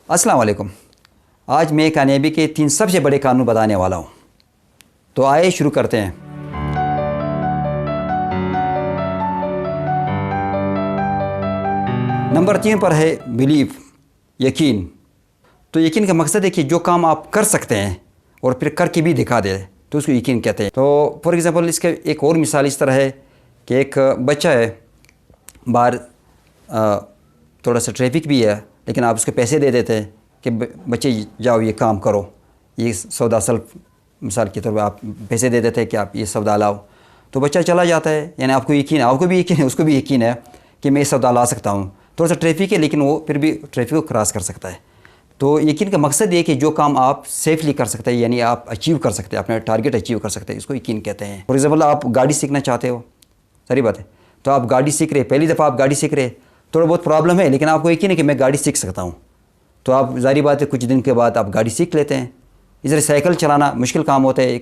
السلام علیکم. آج میں کامیابی کے 3 سب سے بڑے قانون بتانے والا ہوں. تو آئے شروع کرتے ہیں. نمبر 3 پر ہے بلیف، یقین. تو یقین کا مقصد ہے کہ جو کام آپ کر سکتے ہیں اور پھر کر کے بھی دکھا دیں تو اس کو یقین کہتے ہیں. تو فار ایگزامپل اس کا ایک اور مثال اس طرح ہے کہ ایک بچہ ہے، باہر تھوڑا سا ٹریفک بھی ہے، لیکن آپ اس کو پیسے دے دیتے ہیں کہ بچے جاؤ یہ کام کرو، یہ سودا سلف مثال کے طور پہ آپ پیسے دے دیتے ہیں کہ آپ یہ سودا لاؤ. تو بچہ چلا جاتا ہے. یعنی آپ کو یقین ہے، آپ کو بھی یقین ہے، اس کو بھی یقین ہے کہ میں یہ سودا لا سکتا ہوں. تھوڑا سا ٹریفک ہے لیکن وہ پھر بھی ٹریفک کو کراس کر سکتا ہے. تو یقین کا مقصد یہ کہ جو کام آپ سیفلی کر سکتے ہیں، یعنی آپ اچیو کر سکتے ہیں، اپنا ٹارگیٹ اچیو کر سکتے ہیں، اس کو یقین کہتے ہیں. فار ایگزامپل آپ گاڑی سیکھنا چاہتے ہو، ساری بات ہے. تو آپ گاڑی سیکھ رہے، پہلی دفعہ آپ گاڑی سیکھ رہے، تھوڑا بہت پرابلم ہے لیکن آپ کو یقین ہے کہ میں گاڑی سیکھ سکتا ہوں. تو آپ ظاہری بات ہے کچھ دن کے بعد آپ گاڑی سیکھ لیتے ہیں. اس طرح سائیکل چلانا مشکل کام ہوتا ہے،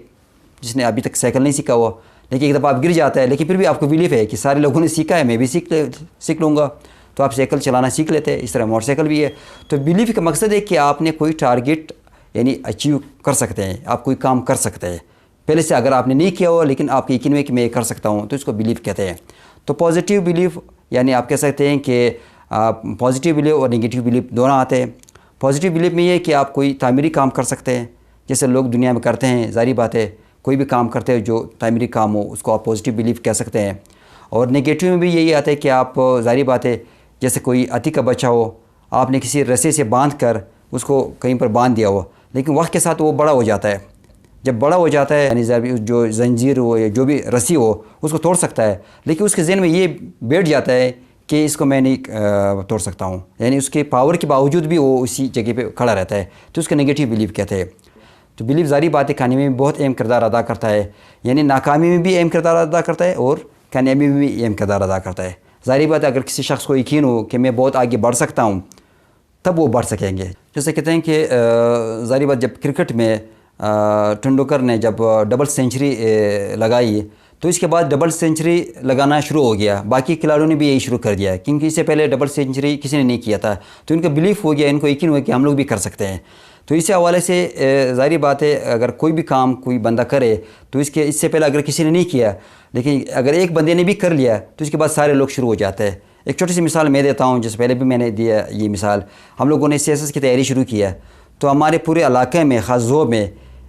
جس نے ابھی تک سائیکل نہیں سیکھا ہوا، لیکن ایک دفعہ آپ گر جاتا ہے، لیکن پھر بھی آپ کو بلیف ہے کہ سارے لوگوں نے سیکھا ہے، میں بھی سیکھ لوں گا. تو آپ سائیکل چلانا سیکھ لیتے ہیں. اس طرح موٹر سائیکل بھی ہے. تو بلیف کا مقصد ہے کہ آپ نے کوئی ٹارگیٹ یعنی اچیو کر سکتے ہیں، آپ کوئی کام کر سکتے ہیں پہلے سے. اگر آپ نے نہیں کیا ہوا لیکن آپ کے یقین میں کہ میں یہ کر سکتا ہوں، تو اس کو بلیف کہتے ہیں. تو پازیٹیو بلیف یعنی آپ کہہ سکتے ہیں کہ پازیٹیو بلیف اور نگیٹیو بلیف دونوں آتے ہیں. پازیٹیو بلیف میں یہ ہے کہ آپ کوئی تعمیری کام کر سکتے ہیں، جیسے لوگ دنیا میں کرتے ہیں. ظاہری بات ہے کوئی بھی کام کرتے ہیں جو تعمیری کام ہو اس کو آپ پازیٹیو بلیف کہہ سکتے ہیں. اور نگیٹیو میں بھی یہی آتا ہے کہ آپ ظاہری بات ہے جیسے کوئی عتی کا بچہ ہو، آپ نے کسی رسے سے باندھ کر اس کو کہیں پر باندھ دیا ہو، لیکن وقت کے ساتھ وہ بڑا ہو جاتا ہے. جب بڑا ہو جاتا ہے یعنی جو زنجیر ہو یا جو بھی رسی ہو اس کو توڑ سکتا ہے، لیکن اس کے ذہن میں یہ بیٹھ جاتا ہے کہ اس کو میں نہیں توڑ سکتا ہوں. یعنی اس کے پاور کے باوجود بھی وہ اسی جگہ پہ کھڑا رہتا ہے. تو اس کا نگیٹیو بلیف کہتے ہیں. تو بلیف ظاہری بات ہے کامیابی میں بہت اہم کردار ادا کرتا ہے. یعنی ناکامی میں بھی اہم کردار ادا کرتا ہے اور کامیابی میں بھی اہم کردار ادا کرتا ہے. ظاہری بات ہے اگر کسی شخص کو یقین ہو کہ میں بہت آگے بڑھ سکتا ہوں تب وہ بڑھ سکیں گے. جیسے کہتے ہیں کہ ظاہری بات جب کرکٹ میں ٹنڈولکر نے جب ڈبل سینچری لگائی تو اس کے بعد ڈبل سینچری لگانا شروع ہو گیا. باقی کھلاڑیوں نے بھی یہی شروع کر دیا کیونکہ اس سے پہلے ڈبل سینچری کسی نے نہیں کیا تھا. تو ان کا بلیف ہو گیا، ان کو یقین ہوا کہ ہم لوگ بھی کر سکتے ہیں. تو اس حوالے سے ظاہری بات ہے اگر کوئی بھی کام کوئی بندہ کرے تو اس سے پہلے اگر کسی نے نہیں کیا، لیکن اگر ایک بندے نے بھی کر لیا تو اس کے بعد سارے لوگ شروع ہو جاتے ہیں. ایک چھوٹی سی مثال میں دیتا ہوں، جس پہلے بھی میں نے دیا یہ مثال. ہم لوگوں نے CSS کی تیاری شروع کیا تو ہمارے پورے علاقے میں خاص زو میں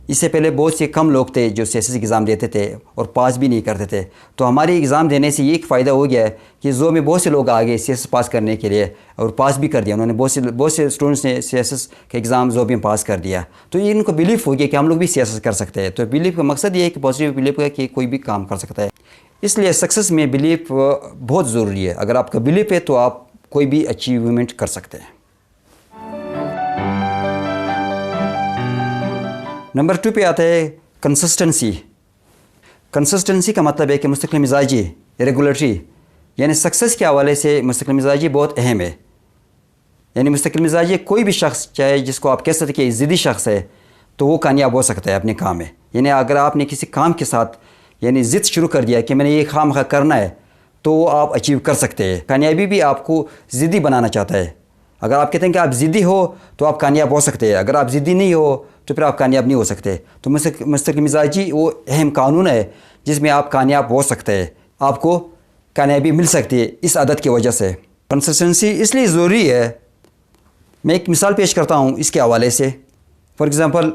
اس سے پہلے بہت سے کم لوگ تھے جو CSS ایگزام دیتے تھے اور پاس بھی نہیں کرتے تھے. تو ہماری ایگزام دینے سے یہ ایک فائدہ ہو گیا ہے کہ زو میں بہت سے لوگ آ گئے CSS پاس کرنے کے لیے اور پاس بھی کر دیا. انہوں نے بہت سے اسٹوڈنٹس نے CSS کا ایگزام زو میں پاس کر دیا. تو یہ ان کو بلیف ہو گیا کہ ہم لوگ بھی CSS کر سکتے ہیں. تو بلیف کا مقصد یہ ہے کہ پازیٹیو بلیف ہے کہ کوئی بھی کام کر سکتا ہے. اس لیے سکسیس میں بلیف بہت ضروری ہے. اگر آپ کا بلیف ہے تو آپ کوئی بھی اچیومنٹ کر سکتے ہیں. نمبر 2 پہ آتا ہے کنسسٹنسی. کنسسٹنسی کا مطلب ہے کہ مستقل مزاجی، ریگولیٹری. یعنی سکسیس کے حوالے سے مستقل مزاجی بہت اہم ہے. یعنی مستقل مزاجی کوئی بھی شخص چاہے جس کو آپ کہہ سکتے کہ ضدی شخص ہے تو وہ کامیاب ہو سکتا ہے اپنے کام میں. یعنی اگر آپ نے کسی کام کے ساتھ یعنی ضد شروع کر دیا کہ میں نے یہ خام خواہ کرنا ہے تو وہ آپ اچیو کر سکتے ہیں. کامیابی بھی آپ کو ضدی بنانا چاہتا ہے. اگر آپ کہتے ہیں کہ آپ ضدی ہو تو آپ کامیاب ہو سکتے ہیں، اگر آپ ضدی نہیں ہو تو پھر آپ کامیاب نہیں ہو سکتے. تو مستقل مزاجی وہ اہم قانون ہے جس میں آپ کامیاب ہو سکتے ہیں، آپ کو کامیابی مل سکتی ہے اس عادت کی وجہ سے. کنسسٹنسی اس لیے ضروری ہے. میں ایک مثال پیش کرتا ہوں اس کے حوالے سے. فار ایگزامپل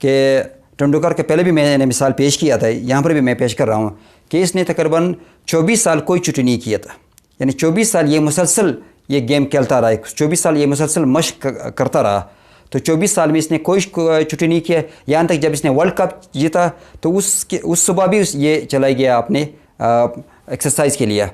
کہ ٹنڈولکر کے پہلے بھی میں نے مثال پیش کیا تھا، یہاں پر بھی میں پیش کر رہا ہوں کہ اس نے تقریباً 24 سال کوئی چھٹی نہیں کیا تھا. یعنی 24 سال یہ مسلسل یہ گیم کھیلتا رہا، 24 سال یہ مسلسل مشق کرتا رہا. تو 24 سال میں اس نے کوئی چھٹی نہیں کیا. یہاں تک جب اس نے ورلڈ کپ جیتا تو اس صبح بھی یہ چلا گیا اپنے ایکسرسائز کے لیے.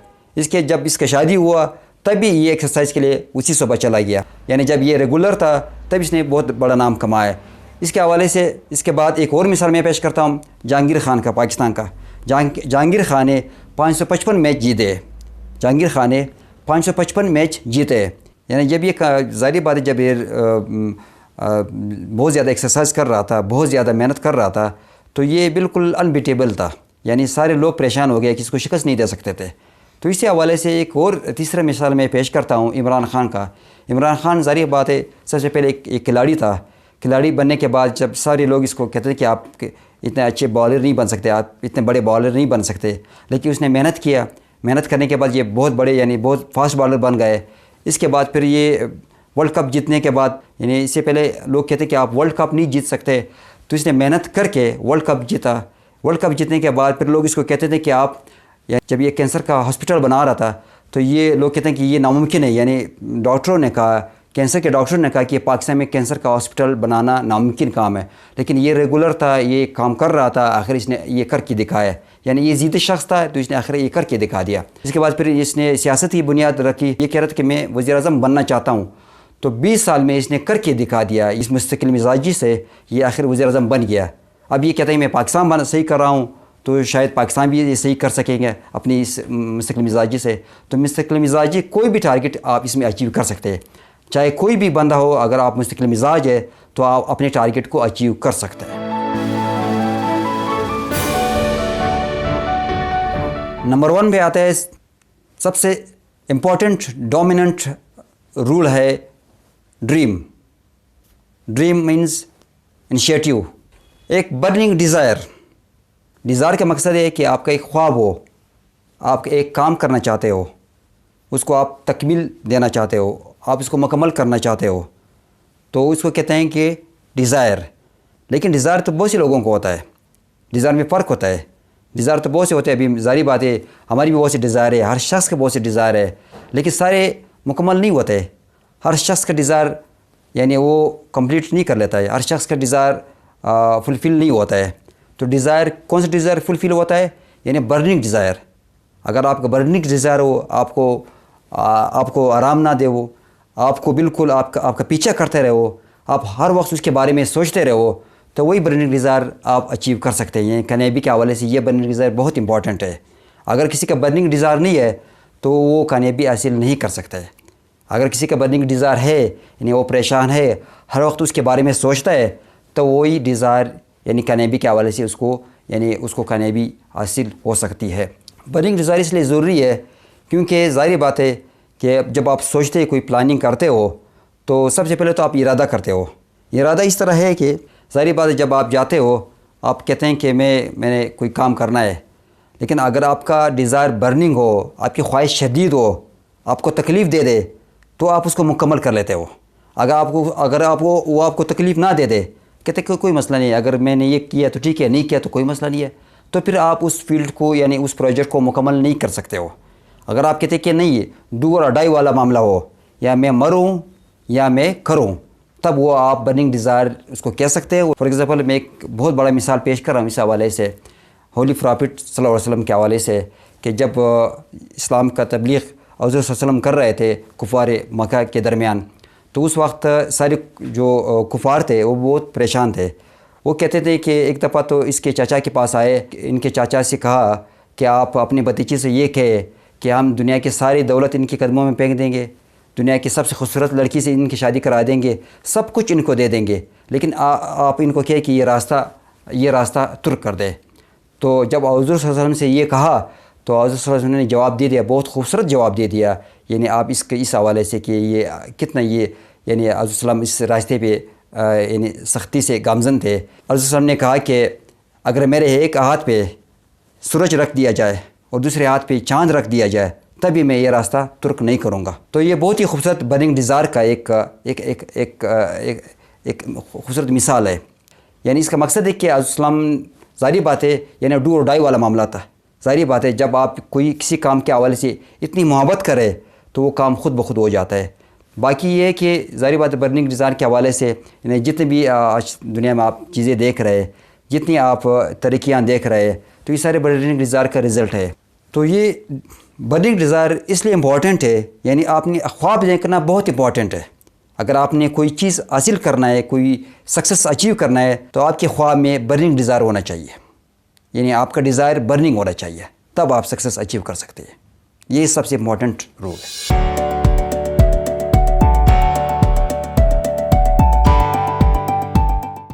جب اس کا شادی ہوا تب بھی یہ ایکسرسائز کے لیے اسی صبح چلا گیا. یعنی جب یہ ریگولر تھا تب اس نے بہت بڑا نام کمایا. اس کے حوالے سے اس کے بعد ایک اور مثال میں پیش کرتا ہوں جہانگیر خان کا، پاکستان کا. جہانگیر خان نے 555 میچ جیتے. جہانگیر خان نے 555 میچ جیتے. یعنی جب یہ ظاہری بات ہے جب یہ بہت زیادہ ایکسرسائز کر رہا تھا، بہت زیادہ محنت کر رہا تھا، تو یہ بالکل انبیٹیبل تھا. یعنی سارے لوگ پریشان ہو گئے کہ اس کو شکست نہیں دے سکتے تھے. تو اسی حوالے سے ایک اور تیسرا مثال میں پیش کرتا ہوں عمران خان کا. عمران خان ظاہر بات ہے سب سے پہلے ایک کھلاڑی تھا. کھلاڑی بننے کے بعد جب سارے لوگ اس کو کہتے ہیں کہ آپ اتنے اچھے بالر نہیں بن سکتے, آپ اتنے بڑے بالر نہیں بن سکتے, لیکن اس نے محنت کیا. محنت کرنے کے بعد یہ بہت بڑے یعنی بہت فاسٹ بالر بن گئے. اس کے بعد پھر یہ ورلڈ کپ جیتنے کے بعد, یعنی اس سے پہلے لوگ کہتے ہیں کہ آپ ورلڈ کپ نہیں جیت سکتے, تو اس نے محنت کر کے ورلڈ کپ جیتا. ورلڈ کپ جیتنے کے بعد پھر لوگ اس کو کہتے تھے کہ آپ جب یہ کینسر کا ہاسپٹل بنا رہا تھا تو یہ لوگ کہتے ہیں کہ یہ ناممکن ہے. یعنی ڈاکٹروں نے کہا, کینسر کے ڈاکٹروں نے کہا کہ پاکستان میں کینسر کا ہاسپٹل بنانا ناممکن کام ہے, لیکن یہ ریگولر تھا, یہ کام کر رہا تھا, آخر اس نے یہ کر کے دکھایا. یعنی یہ ضد شخص تھا تو اس نے آخر یہ کر کے دکھا دیا. اس کے بعد پھر اس نے سیاست کی بنیاد رکھی. یہ کہہ رہا تھا کہ میں وزیر اعظم بننا چاہتا ہوں, تو 20 سال میں اس نے کر کے دکھا دیا. اس مستقل مزاجی سے یہ آخر وزیر اعظم بن گیا. اب یہ کہتا ہے میں پاکستان صحیح کر رہا ہوں, تو شاید پاکستان بھی یہ صحیح کر سکیں گے اپنی اس مستقل مزاجی سے. تو مستقل مزاجی کوئی بھی ٹارگٹ آپ اس میں اچیو کر سکتے ہیں, چاہے کوئی بھی بندہ ہو, اگر آپ مستقل مزاج ہے تو آپ اپنے ٹارگٹ کو اچیو کر سکتے ہیں. نمبر 1 پہ آتا ہے سب سے امپورٹنٹ ڈومیننٹ رول ہے ڈریم. ڈریم مینز انیشیٹیو, ایک برننگ ڈیزائر. ڈیزائر کا مقصد ہے کہ آپ کا ایک خواب ہو, آپ ایک کام کرنا چاہتے ہو, اس کو آپ تکمیل دینا چاہتے ہو, آپ اس کو مکمل کرنا چاہتے ہو, تو اس کو کہتے ہیں کہ ڈیزائر. لیکن ڈیزائر تو بہت سے لوگوں کو ہوتا ہے, ڈیزائر میں فرق ہوتا ہے. ڈیزائر تو بہت سے ہوتے ہیں, ابھی ظاہری بات ہے ہماری بھی بہت سے ڈیزائر ہے, ہر شخص کے بہت سے ڈیزائر ہے, لیکن سارے مکمل نہیں ہوتے. ہر شخص کا ڈیزائر یعنی وہ کمپلیٹ نہیں کر لیتا ہے, ہر شخص کا ڈیزائر فلفل نہیں ہوتا ہے. تو ڈیزائر کون سا ڈیزائر فلفل ہوتا ہے, یعنی برننگ ڈیزائر. اگر آپ کا برننگ ڈیزائر ہو, آپ کو آرام نہ دے, وہ آپ کو بالکل آپ کا پیچھا کرتے رہو, آپ ہر وقت اس کے بارے میں سوچتے رہو, تو وہی برننگ ڈیزائر آپ اچیو کر سکتے ہیں. کامیابی کے حوالے سے یہ برننگ ڈیزائر بہت امپورٹنٹ ہے. اگر کسی کا برننگ ڈیزائر نہیں ہے تو وہ کامیابی حاصل نہیں کر سکتا ہے. اگر کسی کا برننگ ڈیزائر ہے, یعنی وہ پریشان ہے, ہر وقت اس کے بارے میں سوچتا ہے, تو وہی ڈیزائر یعنی کامیابی کے حوالے سے اس کو کامیابی حاصل ہو سکتی ہے. برننگ ڈیزائر اس لیے ضروری ہے کیونکہ ظاہری بات ہے کہ جب آپ سوچتے کوئی پلاننگ کرتے ہو تو سب سے پہلے تو آپ ارادہ کرتے ہو. ارادہ اس طرح ہے کہ ظاہری بات ہے جب آپ جاتے ہو آپ کہتے ہیں کہ میں نے کوئی کام کرنا ہے, لیکن اگر آپ کا ڈیزائر برننگ ہو, آپ کی خواہش شدید ہو, آپ کو تکلیف دے دے, تو آپ اس کو مکمل کر لیتے ہو. اگر وہ آپ کو تکلیف نہ دے دے, کہتے کہ کوئی مسئلہ نہیں ہے, اگر میں نے یہ کیا تو ٹھیک ہے, نہیں کیا تو کوئی مسئلہ نہیں ہے, تو پھر آپ اس فیلڈ کو یعنی اس پروجیکٹ کو مکمل نہیں کر سکتے ہو. اگر آپ کہتے کہ نہیں ڈو اور ڈائی والا معاملہ ہو, یا میں مروں یا میں کروں, تب وہ آپ برننگ ڈیزائر اس کو کہہ سکتے ہیں. فار ایگزامپل میں ایک بہت بڑا مثال پیش کر رہا ہوں اس حوالے سے, ہولی پرافٹ صلی اللہ علیہ وسلم کے حوالے سے, کہ جب اسلام کا تبلیغ حضور صلی اللہ علیہ وسلم کر رہے تھے کفار مکہ کے درمیان, تو اس وقت سارے جو کفار تھے وہ بہت پریشان تھے. وہ کہتے تھے کہ ایک دفعہ تو اس کے چاچا کے پاس آئے, ان کے چاچا سے کہا کہ آپ اپنے بھتیجے سے یہ کہے کہ ہم دنیا کی ساری دولت ان کے قدموں میں پھینک دیں گے, دنیا کی سب سے خوبصورت لڑکی سے ان کی شادی کرا دیں گے, سب کچھ ان کو دے دیں گے, لیکن آپ ان کو کہے کہ یہ راستہ ترک کر دے. تو جب حضور صلی اللہ علیہ وسلم سے یہ کہا تو حضور صلی اللہ علیہ وسلم نے جواب دے دیا, بہت خوبصورت جواب دے دیا. یعنی آپ اس حوالے سے کہ یہ کتنا یعنی حضور صلی اللہ علیہ وسلم اس راستے پہ یعنی سختی سے گامزن تھے. حضور صلی اللہ علیہ وسلم نے کہا کہ اگر میرے ایک ہاتھ پہ سورج رکھ دیا جائے اور دوسرے ہاتھ پہ چاند رکھ دیا جائے تبھی میں یہ راستہ ترک نہیں کروں گا. تو یہ بہت ہی خوبصورت برننگ ڈیزائر کا ایک خوبصورت مثال ہے. یعنی اس کا مقصد ہے کہ حضرت اسلام ظاہری بات ہے یعنی ڈو اور ڈائی والا معاملہ تھا. ظاہری بات ہے جب آپ کسی کام کے حوالے سے اتنی محبت کرے تو وہ کام خود بخود ہو جاتا ہے. باقی یہ ہے کہ ظاہری بات ہے برننگ ڈیزائر کے حوالے سے یعنی جتنے بھی آج دنیا میں آپ چیزیں دیکھ رہے, جتنی آپ ترقیاں دیکھ رہے, تو یہ سارے برننگ ڈیزائر کا رزلٹ ہے. تو یہ برننگ ڈیزائر اس لیے امپورٹنٹ ہے, یعنی آپ نے خواب دیکھنا بہت امپورٹنٹ ہے. اگر آپ نے کوئی چیز حاصل کرنا ہے, کوئی سکسیس اچیو کرنا ہے, تو آپ کے خواب میں برننگ ڈیزائر ہونا چاہیے. یعنی آپ کا ڈیزائر برننگ ہونا چاہیے, تب آپ سکسیس اچیو کر سکتے ہیں. یہ سب سے امپورٹنٹ رول ہے.